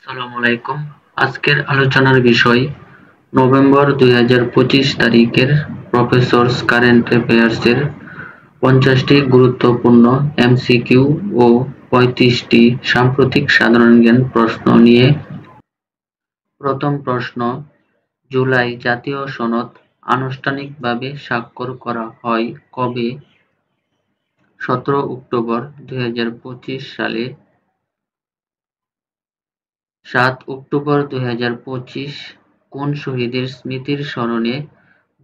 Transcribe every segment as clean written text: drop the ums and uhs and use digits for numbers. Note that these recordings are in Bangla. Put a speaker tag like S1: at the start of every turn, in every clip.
S1: আসসালামু আলাইকুম। আজকের আলোচনার বিষয় নভেম্বর ২০২৫ তারিখের প্রফেসরস কারেন্ট অ্যাফেয়ার্সের ৫০টি গুরুত্বপূর্ণ এমসিকিউ ও ৩৫টি সাম্প্রতিক সাধারণ জ্ঞান প্রশ্ন নিয়ে। প্রথম প্রশ্ন, জুলাই জাতীয় সনদ আনুষ্ঠানিকভাবে স্বাক্ষর করা হয় কবে? ১৭ অক্টোবর ২০২৫ সালে। ৭ অক্টোবর ২০২৫ কোন শহীদের স্মৃতির স্মরণে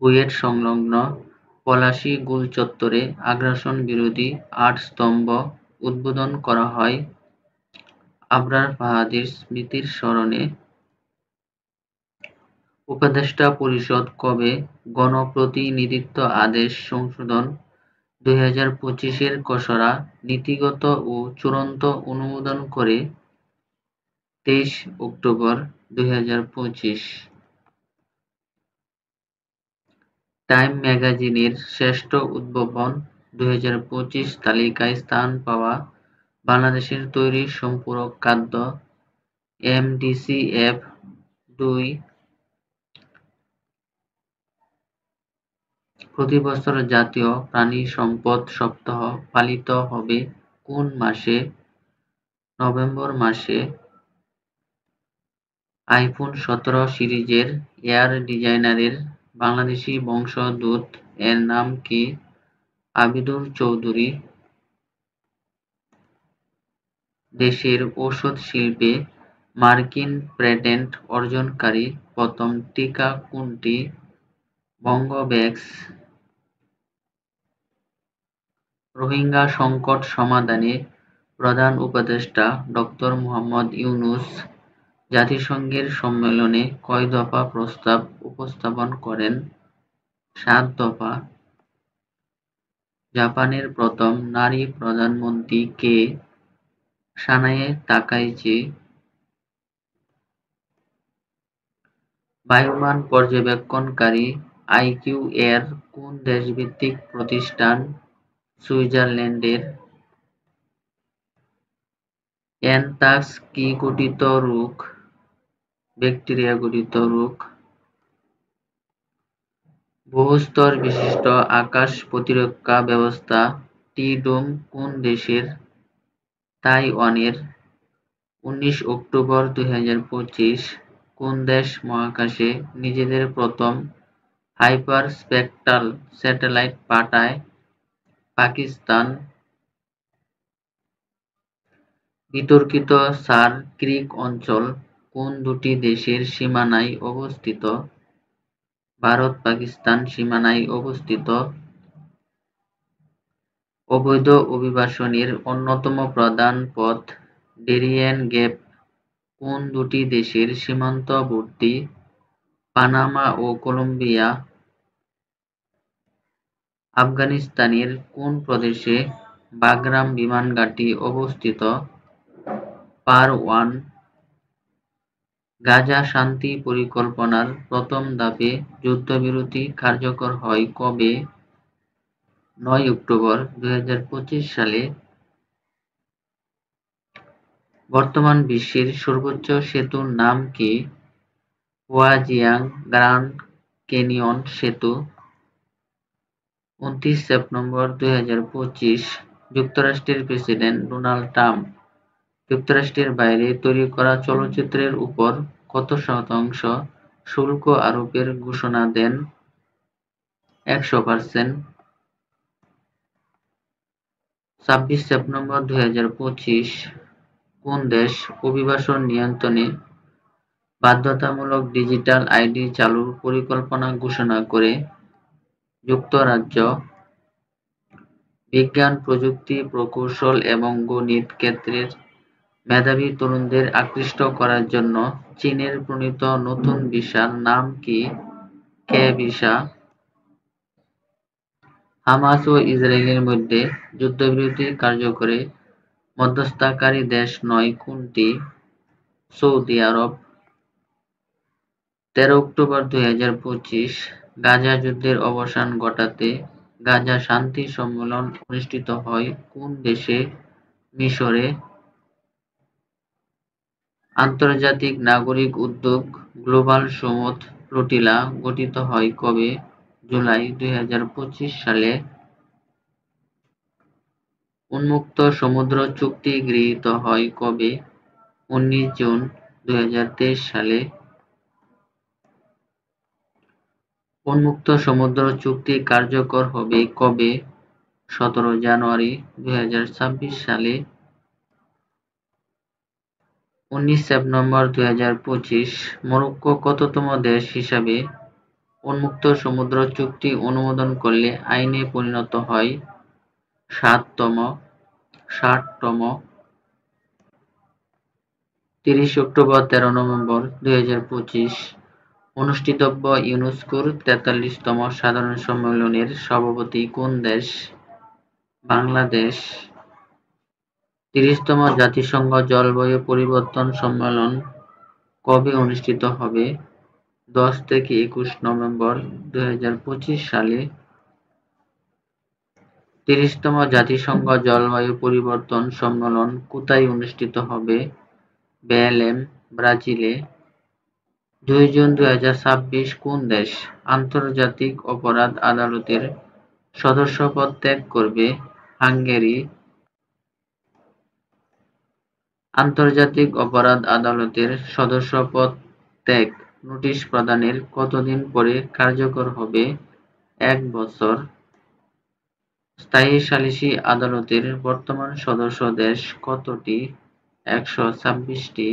S1: বুয়েট সংলগ্ন পলাশী গোল চত্বরে আগ্রাসন বিরোধী ৮ স্তম্ভ উদ্বোধন করা হয়? আবরার ফাহাদের স্মৃতির স্মরণে। উপদেষ্টা পরিষদ কবে গণপ্রতিনিধিত্ব আদেশ সংশোধন ২০২৫-এর খসড়া নীতিগত ও চূড়ান্ত অনুমোদন করে? ২৩ অক্টোবর ২০২৫। টাইম ম্যাগাজিনের শ্রেষ্ঠ উদ্ভাবন ২০২৫ তালিকায় স্থান পাওয়া বাংলাদেশের তৈরি সম্পূরক খাদ্য MDCF-2। প্রতিবছর জাতীয় প্রাণী সম্পদ সপ্তাহ পালিত হবে কোন মাসে? নভেম্বর মাসে। আইফোন ১৭ সিরিজের এয়ার ডিজাইনারের বাংলাদেশি বংশোদ্ভূত এর নাম কি? আবিদুর চৌধুরী। দেশের ঔষধ শিল্পে মার্কিন পেটেন্ট অর্জনকারী প্রথম টিকা কোনটি? ভঙ্গভ্যাক্স। রোহিঙ্গা সংকট সমাধানে প্রধান উপদেষ্টা ডক্টর মোহাম্মদ ইউনূস জাতিসংঘের সম্মেলনে কয় দফা প্রস্তাব উপস্থাপন করেন? ৭ দফা। জাপানের প্রথম নারী প্রধানমন্ত্রী কে? Sanae Takaichi. বায়ুমান পর্যবেক্ষণকারী আইকিউ এর কোন দেশভিত্তিক প্রতিষ্ঠান? সুইজারল্যান্ডের। অ্যানথ্রাক্স কি ঘটিত রোগ? ব্যাকটেরিয়া ঘটিত রোগ। বহুস্তর বিশিষ্ট আকাশ প্রতিরক্ষা ব্যবস্থা টি-ডোম কোন দেশের? তাইওয়ানের। ১৯ অক্টোবর ২০২৫ কোন দেশ মহাকাশে নিজেদের প্রথম হাইপারস্পেকট্রাল স্যাটেলাইট পাঠায়? পাকিস্তান। বিতর্কিত সার ক্রিক অঞ্চল কোন দুটি দেশের সীমানায় অবস্থিত? ভারত-পাকিস্তান সীমানায় অবস্থিত। অবৈধ অভিবাসনের অন্যতম প্রধান পথ ডেরিয়েন গ্যাপ কোন দুটি দেশের সীমান্তবর্তী? পানামা ও কলম্বিয়া। আফগানিস্তানের কোন প্রদেশে বাগরাম বিমান ঘাঁটি অবস্থিত? পারওয়ান। গাজা শান্তি পরিকল্পনার প্রথম ধাপে যুদ্ধবিরতি কার্যকর হয় কবে? ৯ অক্টোবর ২০২৫ সালে। বর্তমান বিশ্বের সর্বোচ্চ সেতুর নাম কি? হুয়াজিয়াং গ্র্যান্ড ক্যানিয়ন সেতু। ২৯ সেপ্টেম্বর ২০২৫ যুক্তরাষ্ট্রের প্রেসিডেন্ট ডোনাল্ড ট্রাম্প যুক্তরাষ্ট্রের বাইরে তৈরি করা চলচ্চিত্রের উপর কত শতাংশ শুল্ক আরোপের ঘোষণা দেন? ১০০%। ২৬ সেপ্টেম্বর ২০২৫ কোন দেশ অভিবাসন নিয়ন্ত্রণে বাধ্যতামূলক ডিজিটাল আইডি চালুর পরিকল্পনা ঘোষণা করে? যুক্তরাজ্য। বিজ্ঞান, প্রযুক্তি, প্রকৌশল এবং গণিত ক্ষেত্রের মেধাবী তরুণদের আকৃষ্ট করার জন্য চীনের প্রণীত নতুন ভিসার নাম কি? কে ভিসা। হামাস ও ইসরায়েলের মধ্যে যুদ্ধবিরতি কার্যকরে মধ্যস্থতাকারী দেশ নয় কোনটি? সৌদি আরব। ১৩ অক্টোবর ২০২৫ গাজা যুদ্ধের অবসান ঘটাতে গাজা শান্তি সম্মেলন অনুষ্ঠিত হয় কোন দেশে? মিশরে। আন্তর্জাতিক নাগরিক উদ্যোগ গ্লোবাল সমুদ্র ফ্লোটিলা গঠিত হয় কবে? জুলাই 2025 সালে। উন্মুক্ত সমুদ্র চুক্তি গৃহীত হয় কবে? 19 জুন 2023 সালে। উন্মুক্ত সমুদ্র চুক্তি কার্যকর হবে কবে? 17 জানুয়ারি 2026 সালে। 19 সেপ্টেম্বর 2025 মরক্কো কততম দেশ হিসাবে উন্মুক্ত সমুদ্র চুক্তি অনুমোদন করলে আইনে পরিণত হয়? 60তম। 30 অক্টোবর 13 নভেম্বর 2025 অনুষ্ঠিতব্য ইউনেস্কোর 43তম সাধারণ সম্মেলনের সভাপতি কোন দেশ? বাংলাদেশ। 30তম জাতিসংঘ জলবায়ু পরিবর্তন সম্মেলন কবে অনুষ্ঠিত হবে? 10 থেকে 21 নভেম্বর 2025 সালে। 30তম জাতিসংঘ জলবায়ু পরিবর্তন সম্মেলন কোথায় অনুষ্ঠিত হবে? বেলেম, ব্রাজিলে। 2 জুন 2026 কোন দেশ আন্তর্জাতিক অপরাধ আদালতের সদস্যপদ ত্যাগ করবে? হাঙ্গেরি। আন্তর্জাতিক অপরাধ আদালতের সদস্যপদ ত্যাগ নোটিশ প্রদানের কতদিন পরে কার্যকর হবে? 1 বছর। স্থায়ী সালিসি আদালতের বর্তমান সদস্য দেশ কতটি? 126টি।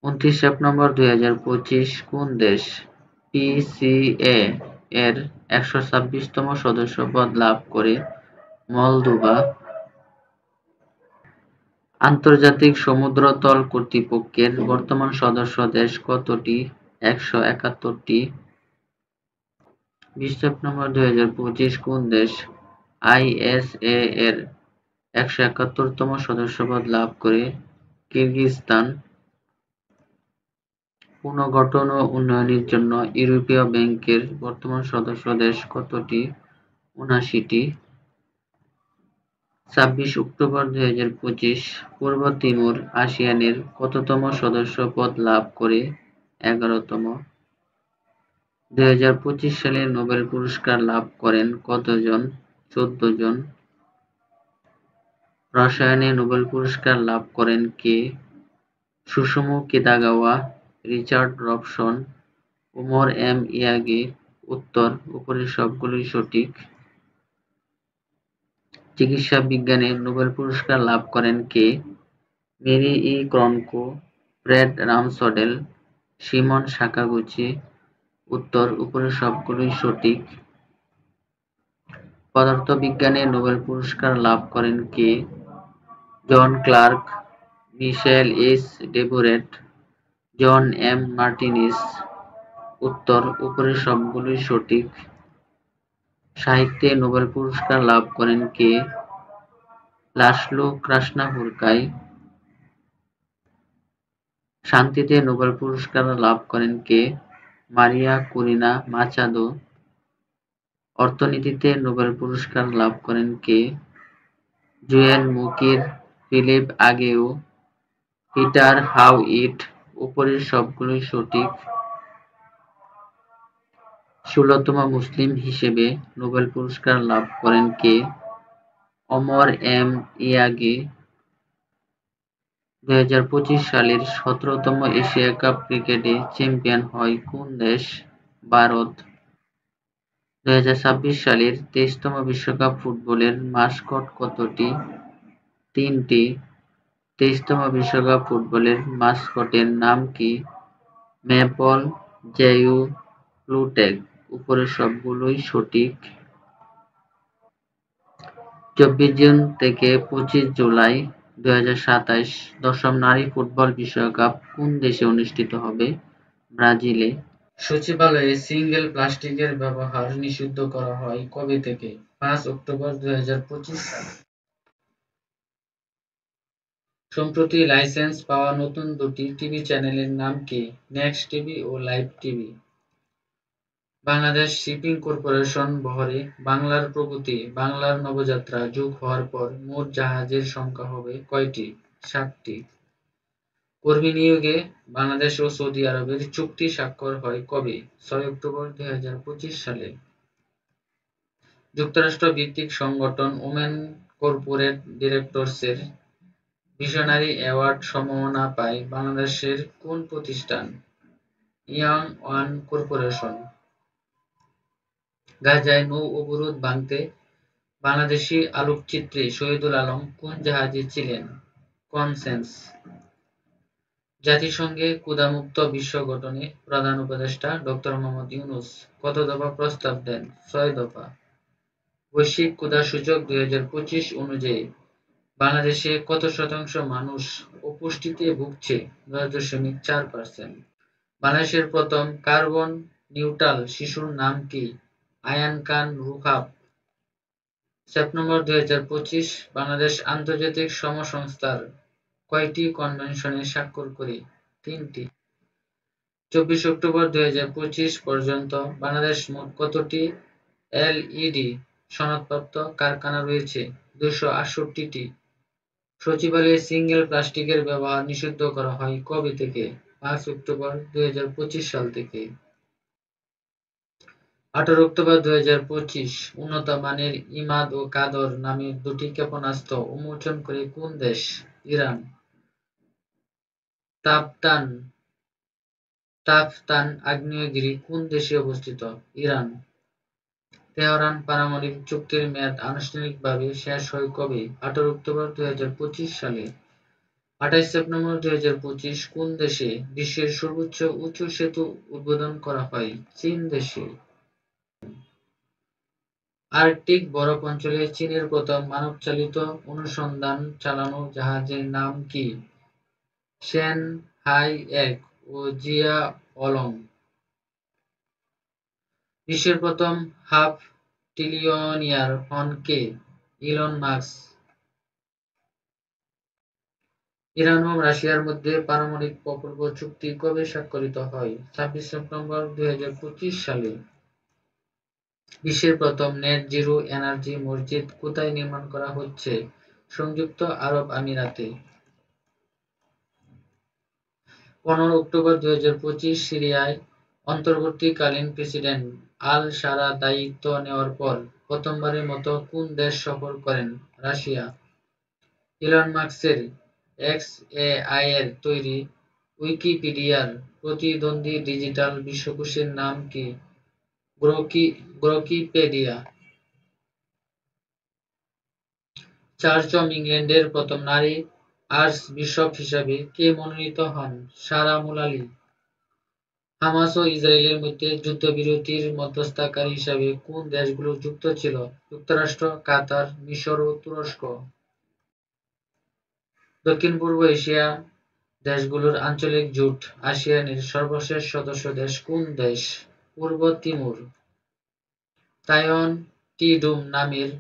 S1: 29 সেপ্টেম্বর 2025 কোন দেশ পিসিএ এর 126তম সদস্যপদ লাভ করে? মলদোভা। আন্তর্জাতিক সমুদ্রতল কর্তৃপক্ষের বর্তমান সদস্য দেশ কতটি? 171টি। 20 সেপ্টেম্বর 2025 কোন দেশ আইএসএ এর 171তম সদস্যপদ লাভ করে? কিরগিজস্তান। পুনর্গঠন ও উন্নয়নের জন্য ইউরোপীয় ব্যাংকের বর্তমান সদস্য দেশ কতটি? 79টি। 26 অক্টোবর 2025 পূর্ব তিমুর আসিয়ানের কততম সদস্য পদ লাভ করে? 11তম। 2025 সালে নোবেল পুরস্কার লাভ করেন কতজন? 14 জন। রসায়নে নোবেল পুরস্কার লাভ করেন কে? Susumu Kitagawa, Richard Robson, Omar M Yaghi. উত্তর উপরের সবগুলোই সঠিক। চিকিৎসা বিজ্ঞানে নোবেল পুরস্কার লাভ করেন কে? মেরি ই ক্রনকো, ফ্রেড রামসডেল, সিমন সাকাগুচি। উত্তর উপরের সবগুলোই সঠিক। পদার্থবিজ্ঞানে নোবেল পুরস্কার লাভ করেন কে? জন ক্লার্ক, মিশেল এস ডেবোরেট, জন এম মার্টিনিস। উত্তর উপরের সবগুলোই সঠিক। সাহিত্যে নোবেল পুরস্কার লাভ করেন কে? Laszlo Krasznahorkai. শান্তিতে নোবেল পুরস্কার লাভ করেন কে? মারিয়া কুরিনা মাচাদো। অর্থনীতিতে নোবেল পুরস্কার লাভ করেন কে? Joel Mokyr, Philippe Aghion, Peter Howitt. উপরের সবগুলোই সঠিক। 16তম মুসলিম হিসেবে নোবেল পুরস্কার লাভ করেন কে? ওমর এম ইয়াগি। 2025 সালের 17তম এশিয়া কাপ ক্রিকেটে চ্যাম্পিয়ন হয় কোন দেশ? ভারত। 2026 সালের 23তম বিশ্বকাপ ফুটবলের মাসকট কতটি? 3টি। 23তম বিশ্বকাপ ফুটবলের মাসকটের নাম কি? মেপল, জেইউ, প্লুটেক। উপরের সবগুলোই সঠিক। 24 জুন থেকে 25 জুলাই 2027 দশম নারী ফুটবল বিশ্বকাপ কোন দেশে অনুষ্ঠিত হবে? ব্রাজিলে। সচিবালয়ে সিঙ্গেল প্লাস্টিকের ব্যবহার নিষিদ্ধ করা হয় কবে থেকে? 5 অক্টোবর 2025 সালে। সম্প্রতি লাইসেন্স পাওয়া নতুন দুটি টিভি চ্যানেলের নাম কি? নেক্সট টিভি ও live TV. Bangladesh shipping corporation বহরে বাংলার প্রগতি, বাংলার নবযাত্রা যোগ হওয়ার পর মোট জাহাজের সংখ্যা হবে কয়টি? 7টি। কর্মী নিয়োগে বাংলাদেশ ও সৌদি আরবের চুক্তি স্বাক্ষর হয় কবে? ৬ অক্টোবর ২০২৫ সালে। যুক্তরাষ্ট্র ভিত্তিক সংগঠন ওমেন কর্পোরেট ডিরেক্টরসের ভিশনারি অ্যাওয়ার্ড সম্মাননা পায় বাংলাদেশের কোন প্রতিষ্ঠান? Young one corporation. গাজায় নৌ অবরোধ ভাঙতে বাংলাদেশি আলোকচিত্রী শহীদুল আলম কোন জাহাজে ছিলেন? কনসেন্স। জাতিসংঘে ক্ষুধামুক্ত বিশ্ব গঠনে প্রধান উপদেষ্টা ড. মোহাম্মদ ইউনূস কত দফা প্রস্তাব দেন? ৬ দফা। বৈশ্বিক ক্ষুধাসূচক ২০২৫ অনুযায়ী বাংলাদেশে কত শতাংশ মানুষ অপুষ্টিতে ভুগছে? ১০.৪%। বাংলাদেশের প্রথম কার্বন নিউট্রাল শিশুর নাম কি? আয়ান খান রুখাব। সেপ্টেম্বর ২০২৫ বাংলাদেশ আন্তর্জাতিক শ্রম সংস্থার কয়টি কনভেনশনে স্বাক্ষর করে? ৩টি। ২৪ অক্টোবর ২০২৫ পর্যন্ত বাংলাদেশ মোট কতটি এলইডি সনদপ্রাপ্ত কারখানা রয়েছে? ২৬৮টি। সচিবালয়ে সিঙ্গেল প্লাস্টিকের ব্যবহার নিষিদ্ধ করা হয় কবে থেকে? ৫ অক্টোবর ২০২৫ সাল থেকে। ১৮ অক্টোবর ২০২৫ উন্নত মানের ইমাদ ও কাদর নামের দুটি ক্ষেপণাস্ত্র উন্মোচন করে কোন দেশ? ইরান। তাফতান আগ্নেয়গিরি কোন দেশে অবস্থিত? ইরান। তেহরান পারমাণবিক চুক্তির মেয়াদ আনুষ্ঠানিকভাবে শেষ হয় কবে? ১৮ অক্টোবর ২০২৫ সালে। ২৮ সেপ্টেম্বর ২০২৫ কোন দেশে বিশ্বের সর্বোচ্চ উঁচু সেতু উদ্বোধন করা হয়? চীন দেশে। আর্কটিক বরফ অঞ্চলে চীনের প্রথম মানবচালিত অনুসন্ধান চালানো জাহাজের নাম কি? শেন-হাই-১ ও জিয়া-অলং। বিশ্বের প্রথম হাফ ট্রিলিয়নিয়ার হন কে? Elon Musk. ইরান ও রাশিয়ার মধ্যে পারমাণবিক প্রকল্প চুক্তি কবে স্বাক্ষরিত হয়? ২৬ সেপ্টেম্বর ২০২৫ সালে। বিশ্বের প্রথম নেট জিরো এনার্জি মসজিদ কোথায় নির্মাণ করা হচ্ছে? সংযুক্ত আরব আমিরাতে। ১৫ অক্টোবর ২০২৫ সিরিয়ায় অন্তর্বর্তীকালীন প্রেসিডেন্ট আল-সারা দায়িত্ব নেওয়ার পর প্রথমবারের মতো কোন দেশ সফর করেন? রাশিয়া। ইলন মাস্কের এক্সএআই-এর তৈরি উইকিপিডিয়ার প্রতিদ্বন্দ্বী ডিজিটাল বিশ্বকোষের নাম কি? গ্রকিপেডিয়া। চার্চ অব ইংল্যান্ডের প্রথম নারী আর্চবিশপ হিসাবে কে মনোনীত হন? সারা মুলালি। হামাস ও ইসরায়েলের মধ্যে যুদ্ধবিরতির মধ্যস্থতাকারী হিসাবে কোন দেশগুলো যুক্ত ছিল? যুক্তরাষ্ট্র, কাতার, মিশর ও তুরস্ক। দক্ষিণ-পূর্ব এশিয়া দেশগুলোর আঞ্চলিক জোট আসিয়ানের সর্বশেষ সদস্য দেশ কোন দেশ? পূর্ব তিমুর। তাইওয়ান টি-ডোম নামের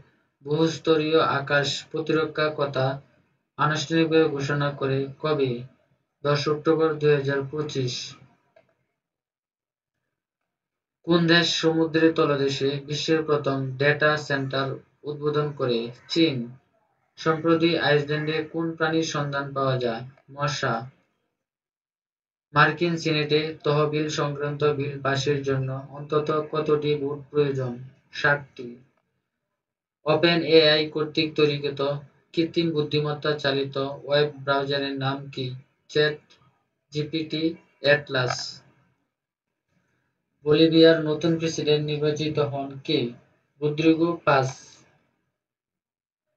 S1: বহুস্তরীয় আকাশ প্রতিরক্ষা কথা আনুষ্ঠানিকভাবে ঘোষণা করে কবে? ১০ অক্টোবর ২০২৫। কোন দেশ সমুদ্রের তলদেশে বিশ্বের প্রথম ডেটা সেন্টার উদ্বোধন করে? চীন। সম্প্রতি আইসল্যান্ডে কোন প্রাণীর সন্ধান পাওয়া যায়? মশা। মার্কিন সিনেটে তহবিল সংক্রান্ত বিল পাশের জন্য অন্তত কতটি ভোট প্রয়োজন? ৭টি। ওপেনএআই কর্তৃক তৈরিকৃত কৃত্রিম বুদ্ধিমত্তা চালিত ওয়েব ব্রাউজারের নাম কি? ChatGPT Atlas. বলিভিয়ার নতুন প্রেসিডেন্ট নির্বাচিত হন কে? Rodrigo Paz.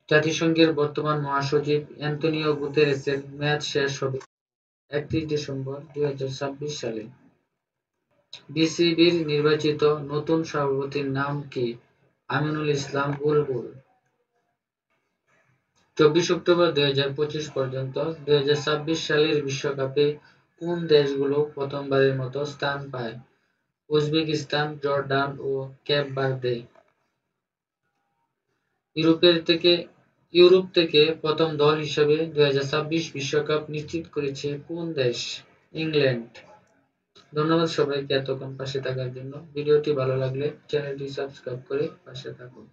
S1: জাতিসংঘের বর্তমান মহাসচিব অ্যান্তোনিও গুতেরেসের মেয়াদ শেষ হবে ৩১ ডিসেম্বর ২০২৬ সালে। বিসিবির নির্বাচিত নতুন সভাপতির নাম কি? আমিনুল ইসলাম বুলবুল। ২৪ অক্টোবর ২০২৫ পর্যন্ত ২০২৬ সালের বিশ্বকাপে কোন দেশগুলো প্রথমবারের মতো স্থান পায়? উজবেকিস্তান, জর্ডান ও কেপ ভার্দে। ইউরোপ থেকে প্রথম দল হিসেবে ২০২৬ বিশ্বকাপ নিশ্চিত করেছে কোন দেশ? ইংল্যান্ড। ধন্যবাদ সবাইকে এতক্ষণ পাশে থাকার জন্য। ভিডিওটি ভালো লাগলে চ্যানেলটি সাবস্ক্রাইব করে পাশে থাকুন।